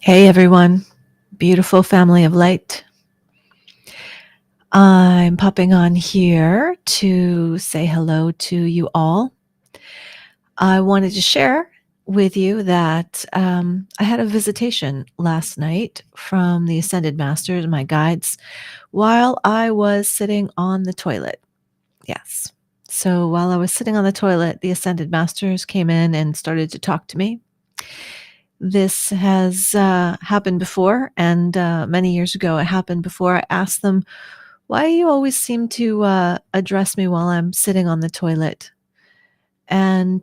Hey everyone, beautiful family of light. I'm popping on here to say hello to you all. I wanted to share with you that I had a visitation last night from the Ascended Masters, my guides, while I was sitting on the toilet. Yes. So while I was sitting on the toilet, the Ascended Masters came in and started to talk to me. This has happened before, and many years ago it happened before. I asked them, why do you always seem to address me while I'm sitting on the toilet? And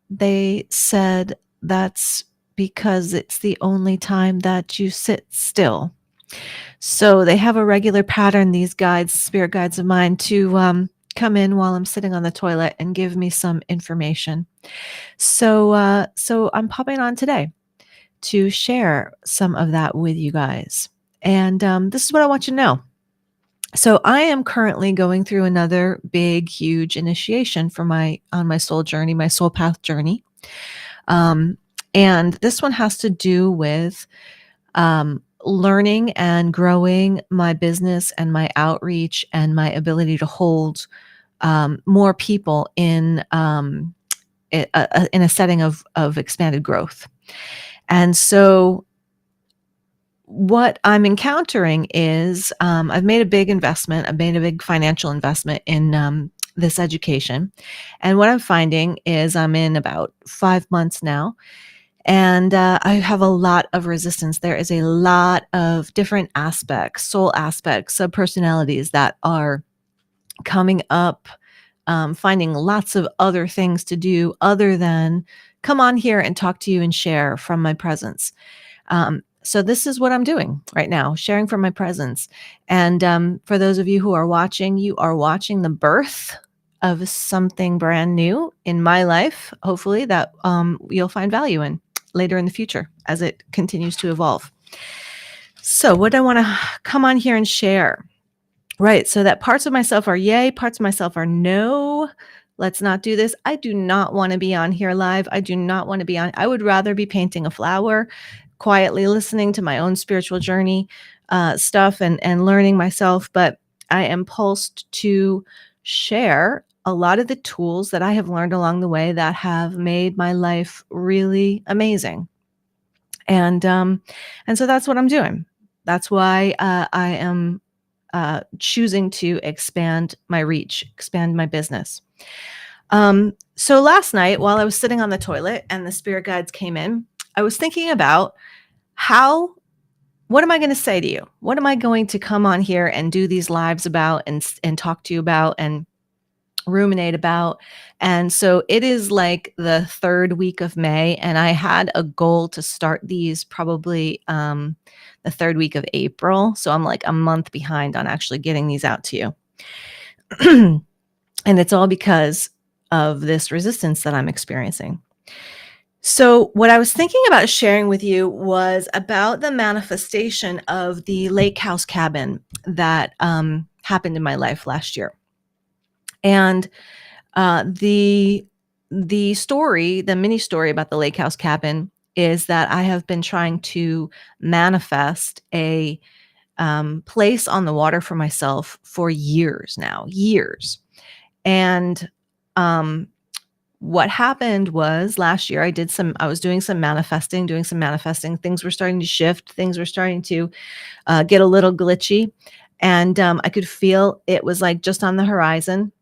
they said, that's because it's the only time that you sit still. So they have a regular pattern, these guides, spirit guides of mine, to come in while I'm sitting on the toilet and give me some information. So I'm popping on today to share some of that with you guys. And this is what I want you to know. So I am currently going through another big, huge initiation for my soul journey, my soul path journey. Um, and this one has to do with learning and growing my business and my outreach and my ability to hold more people in a setting of expanded growth. And so what I'm encountering is I've made a big investment. I've made a big financial investment in this education. And what I'm finding is I'm in about 5 months now. And I have a lot of resistance. There is a lot of different aspects, soul aspects, subpersonalities that are coming up, finding lots of other things to do other than come on here and talk to you and share from my presence. So this is what I'm doing right now, sharing from my presence. And for those of you who are watching, you are watching the birth of something brand new in my life, hopefully that you'll find value in later in the future as it continues to evolve. So what I want to come on here and share, right? So that parts of myself are yay, parts of myself are no. Let's not do this. I do not want to be on here live. I do not want to be on. I would rather be painting a flower, quietly listening to my own spiritual journey stuff and learning myself. But I am pulsed to share a lot of the tools that I have learned along the way that have made my life really amazing. And so that's what I'm doing. That's why I am choosing to expand my reach, expand my business. So last night, while I was sitting on the toilet and the spirit guides came in, I was thinking about what am I going to say to you? What am I going to come on here and do these lives about and talk to you about and ruminate about? And so it is like the third week of May, and I had a goal to start these probably the third week of April. So I'm like a month behind on actually getting these out to you. And it's all because of this resistance that I'm experiencing. So what I was thinking about sharing with you was about the manifestation of the lake house cabin that happened in my life last year. And the story, the mini story about the lake house cabin is that I have been trying to manifest a place on the water for myself for years now, years. And what happened was last year I was doing some manifesting. Things were starting to shift. Things were starting to get a little glitchy. And I could feel it was like just on the horizon.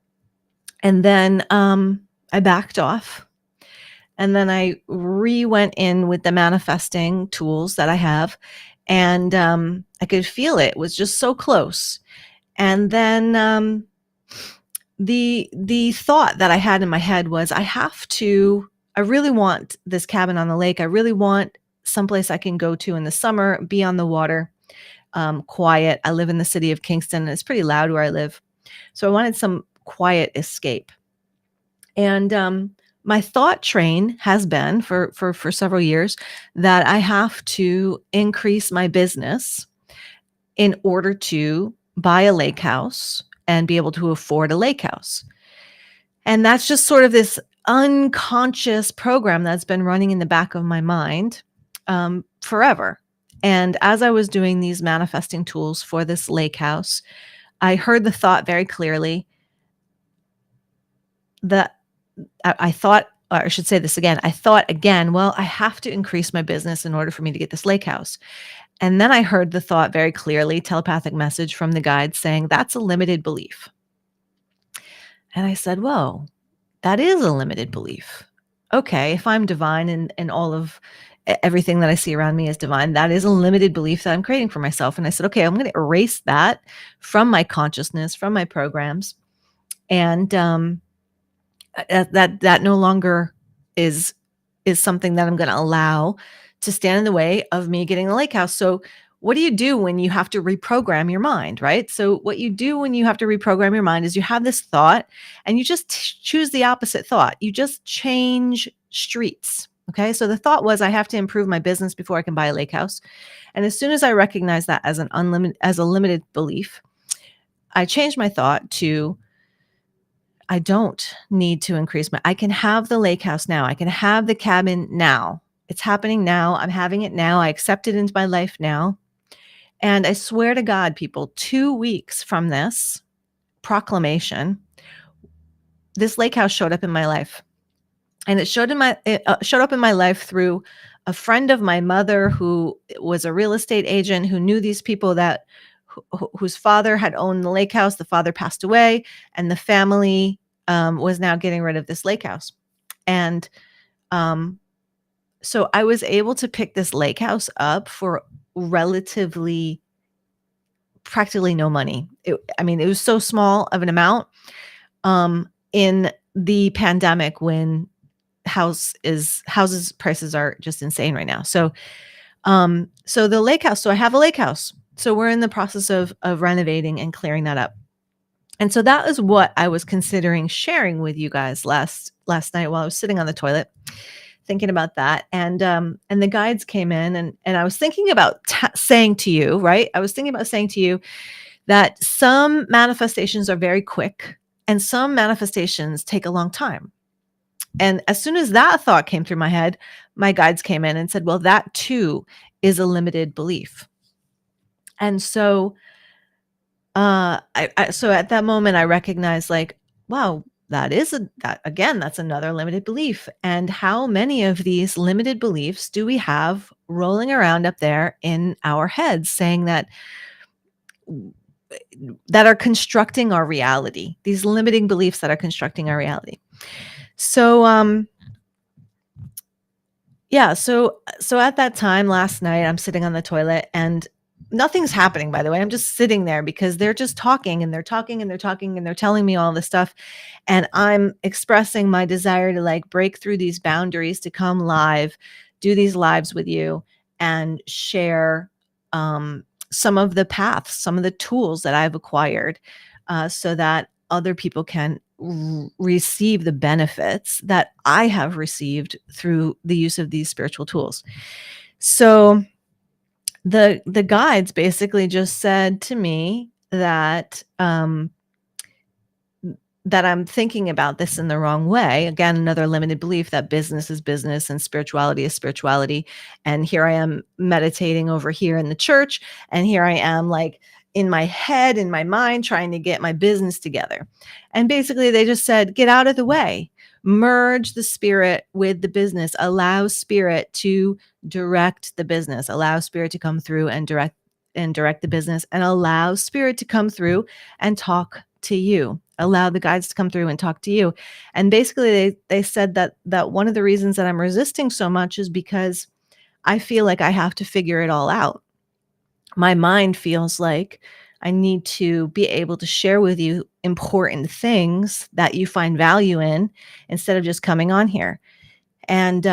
And then I backed off. And then I went in with the manifesting tools that I have. And I could feel it was just so close. And then the thought that I had in my head was, I really want this cabin on the lake. I really want someplace I can go to in the summer, be on the water, quiet. I live in the city of Kingston, and it's pretty loud where I live. So I wanted some quiet escape. And my thought train has been for several years that I have to increase my business in order to buy a lake house and be able to afford a lake house. And that's just sort of this unconscious program that's been running in the back of my mind forever. And as I was doing these manifesting tools for this lake house, I heard the thought very clearly that I thought, or I should say this again, I thought again, well, I have to increase my business in order for me to get this lake house. And then I heard the thought very clearly, telepathic message from the guide saying, that's a limited belief. And I said, whoa, that is a limited belief. Okay, if I'm divine and all of everything that I see around me is divine, that is a limited belief that I'm creating for myself. And I said, okay, I'm going to erase that from my consciousness, from my programs. And that no longer is something that I'm going to allow to stand in the way of me getting the lake house. So what do you do when you have to reprogram your mind, right? So what you do when you have to reprogram your mind is you have this thought and you just choose the opposite thought. You just change streets. Okay. So the thought was, I have to improve my business before I can buy a lake house. And as soon as I recognized that as a limited belief, I changed my thought to, I don't need to increase I can have the lake house now. I can have the cabin now. It's happening now. I'm having it now. I accept it into my life now. And I swear to God, people, 2 weeks from this proclamation, this lake house showed up in my life. And it showed up in my life through a friend of my mother who was a real estate agent who knew these people whose father had owned the lake house. The father passed away, and the family was now getting rid of this lake house. And so I was able to pick this lake house up for relatively practically no money. It was so small of an amount in the pandemic when houses prices are just insane right now. So the lake house, so I have a lake house. So we're in the process of renovating and clearing that up. And so that is what I was considering sharing with you guys last night while I was sitting on the toilet thinking about that. And the guides came in and I was thinking about saying to you, right? I was thinking about saying to you that some manifestations are very quick and some manifestations take a long time. And as soon as that thought came through my head, my guides came in and said, well, that too is a limited belief. And so so at that moment I recognized, like, wow, that's another limited belief. And how many of these limited beliefs do we have rolling around up there in our heads saying that are constructing our reality, these limiting beliefs that are constructing our reality. So so at that time last night, I'm sitting on the toilet and nothing's happening, by the way. I'm just sitting there because they're just talking and they're talking and they're talking and they're telling me all this stuff. And I'm expressing my desire to, like, break through these boundaries, to come live, do these lives with you and share some of the paths, some of the tools that I've acquired so that other people can receive the benefits that I have received through the use of these spiritual tools. So the guides basically just said to me that that I'm thinking about this in the wrong way. Again, another limited belief that business is business and spirituality is spirituality. And here I am meditating over here in the church, and here I am, like, in my head, in my mind, trying to get my business together. And basically they just said, get out of the way, merge the spirit with the business, allow spirit to direct the business, allow spirit to come through and direct the business, and allow spirit to come through and talk to you, allow the guides to come through and talk to you. And basically they said that one of the reasons that I'm resisting so much is because I feel like I have to figure it all out. My mind feels like I need to be able to share with you important things that you find value in instead of just coming on here. And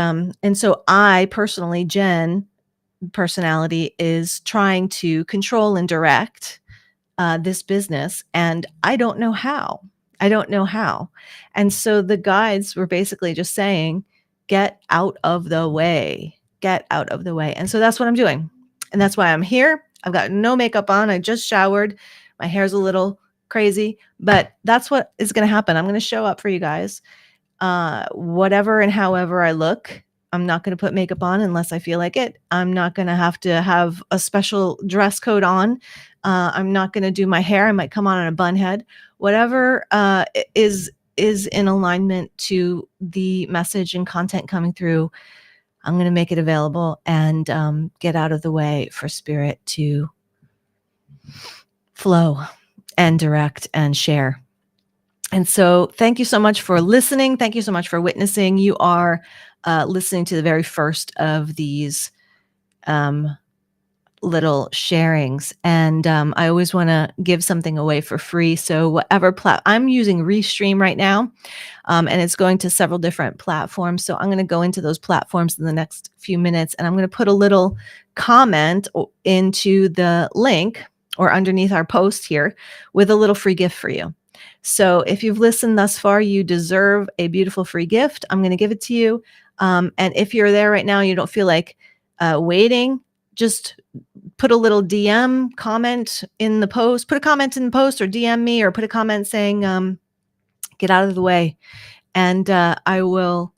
so I personally, Jen, personality, is trying to control and direct this business. And I don't know how. And so the guides were basically just saying, get out of the way, get out of the way. And so that's what I'm doing. And that's why I'm here. I've got no makeup on. I just showered. My hair's a little crazy, but that's what is going to happen. I'm going to show up for you guys, whatever and however I look. I'm not going to put makeup on unless I feel like it. I'm not going to have a special dress code on. I'm not going to do my hair. I might come on a bun head. Whatever is in alignment to the message and content coming through, I'm going to make it available and get out of the way for spirit to flow and direct and share. And so thank you so much for listening. Thank you so much for witnessing. You are listening to the very first of these little sharings. And I always want to give something away for free. So whatever I'm using Restream right now, and it's going to several different platforms. So I'm going to go into those platforms in the next few minutes, and I'm going to put a little comment into the link or underneath our post here with a little free gift for you. So if you've listened thus far, you deserve a beautiful free gift. I'm going to give it to you. And if you're there right now, you don't feel like waiting, just put a little DM comment in the post, put a comment in the post or DM me or put a comment saying, get out of the way. And I will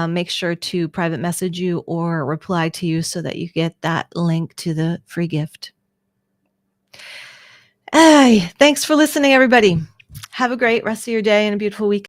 make sure to private message you or reply to you so that you get that link to the free gift. Hey, thanks for listening, everybody. Have a great rest of your day and a beautiful week.